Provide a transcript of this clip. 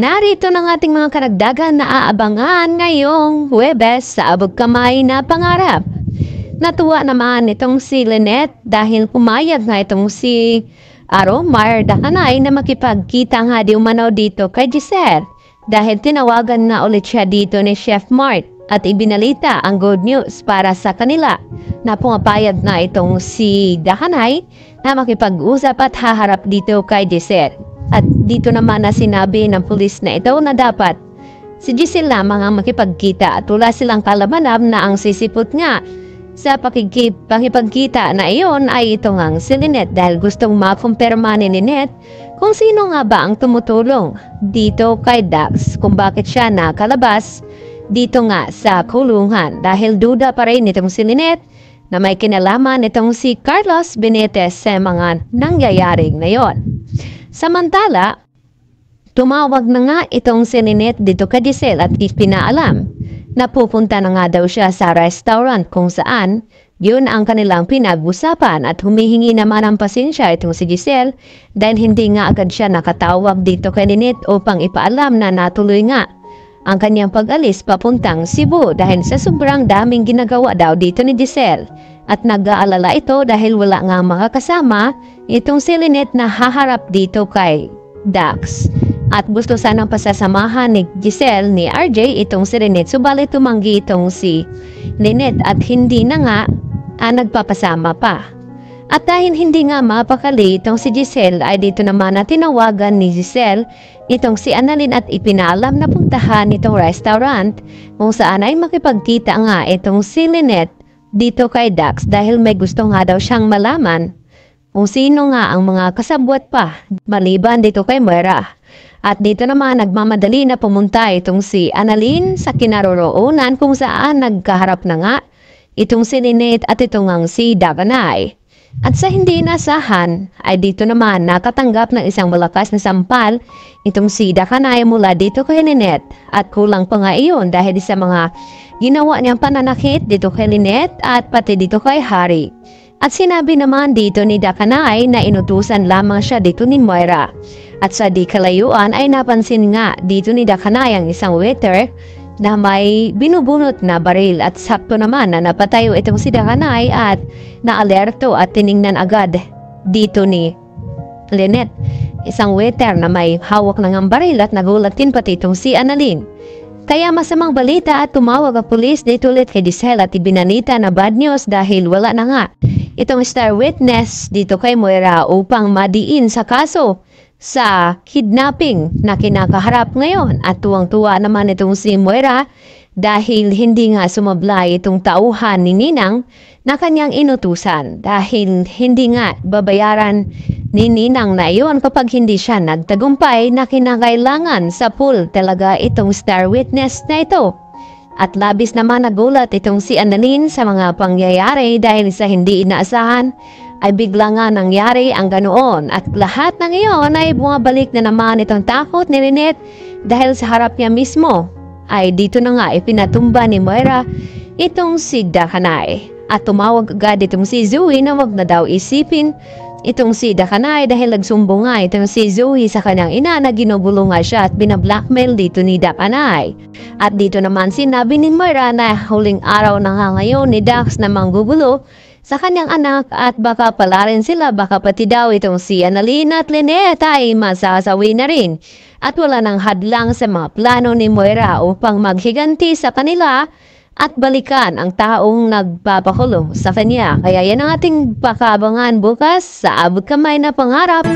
Narito ng ating mga karagdagan na aabangan ngayong Huwebes sa abog kamay na pangarap. Natuwa naman itong si Lynette dahil pumayag nga itong si Mar Dakanay na makipagkita nga di umanaw dito kay Giselle dahil tinawagan nga ulit siya dito ni Chef Mart at ibinalita ang good news para sa kanila na pumapayag nga itong si Dakanay na makipag-usap at haharap dito kay Giselle. At dito naman na sinabi ng pulis na ito na dapat si Giselle lamang ang makipagkita at wala silang kalamanam na ang sisipot nga sa pakipagkita na iyon ay ito ngang si Lynette dahil gustong makumpirma ni Lynette kung sino nga ba ang tumutulong dito kay Dax kung bakit siya nakalabas dito nga sa kulungan dahil duda pa rin itong si Lynette na may kinalaman itong si Carlos Benitez sa mga nangyayaring na yon. Samantala, tumawag na nga itong si Lynette dito kay Giselle at ipinaalam na pupunta na nga daw siya sa restaurant kung saan yun ang kanilang pinag-usapan at humihingi naman ang pasensya itong si Giselle dahil hindi nga agad siya nakatawag dito kay Lynette upang ipaalam na natuloy nga ang kanyang pag-alis papuntang Cebu dahil sa sobrang daming ginagawa daw dito ni Giselle. At nag-aalala ito dahil wala nga makakasama itong si Lynette na haharap dito kay Dax. At gusto sanang pasasamahan ni Giselle ni RJ itong si Lynette. Subalit tumanggi itong si Lynette at hindi na nga nagpapasama pa. At dahil hindi nga mapakali itong si Giselle ay dito naman na tinawagan ni Giselle itong si Annalyn at ipinalam na puntahan itong restaurant kung saan ay makipagkita nga itong si Lynette dito kay Dax dahil may gusto nga daw siyang malaman kung sino nga ang mga kasabwat pa maliban dito kay Moira. At dito naman nagmamadali na pumunta itong si Annalyn sa kinaroroonan kung saan nagkaharap na nga itong si Lynette at itong ang si Dakanay. At sa hindi inasahan ay dito naman nakatanggap ng isang malakas na sampal itong si Dakanay mula dito kay Lynette at kulang pa nga iyon dahil sa mga ginawa niyang pananakit dito kay Lynette at pati dito kay Harry. At sinabi naman dito ni Dakanay na inutusan lamang siya dito ni Moira. At sa di kalayuan ay napansin nga dito ni Dakanay ang isang waiter na may binubunot na baril at sakto naman na napatayo itong si Dakanay at naalerto at tiningnan agad dito ni Lynette. Isang waiter na may hawak ng baril at nagulat din pati itong si Annalyn. Kaya masamang balita at tumawag ang pulis dito ulit kay Giselle at ibinalita na bad news dahil wala na nga itong star witness dito kay Moira upang madiin sa kaso sa kidnapping na kinakaharap ngayon. At tuwang-tuwa naman itong si Moira dahil hindi nga sumablay itong tauhan ni Ninang na kanyang inutusan dahil hindi nga babayaran ni Ninang na iyon kapag hindi siya nagtagumpay na kinakailangan sa pool talaga itong star witness na ito. At labis naman nagulat itong si Annalyn sa mga pangyayari dahil sa hindi inaasahan ay bigla nga nangyari ang ganoon at lahat ng iyon ay bumabalik na naman itong takot ni Lynette dahil sa harap niya mismo ay dito na nga ipinatumba ni Moira itong si Dakanay at tumawag agad itong si Zoe na wag na daw isipin itong si Dakanay dahil nagsumbong nga itong si Zoe sa kanyang ina na ginugulo nga siya at binablackmail dito ni Dakanay. At dito naman sinabi ni Moira na huling araw na nga ngayon ni Dax na manggugulo sa kanyang anak at baka pala rin sila, baka pati daw itong si Annalyn at Lynette ay masasawi na rin. At wala nang hadlang sa mga plano ni Moira upang maghiganti sa kanila at balikan ang taong nagpapakulong sa kanya. Kaya yan ang ating pakabangan bukas sa abot kamay na pangarap.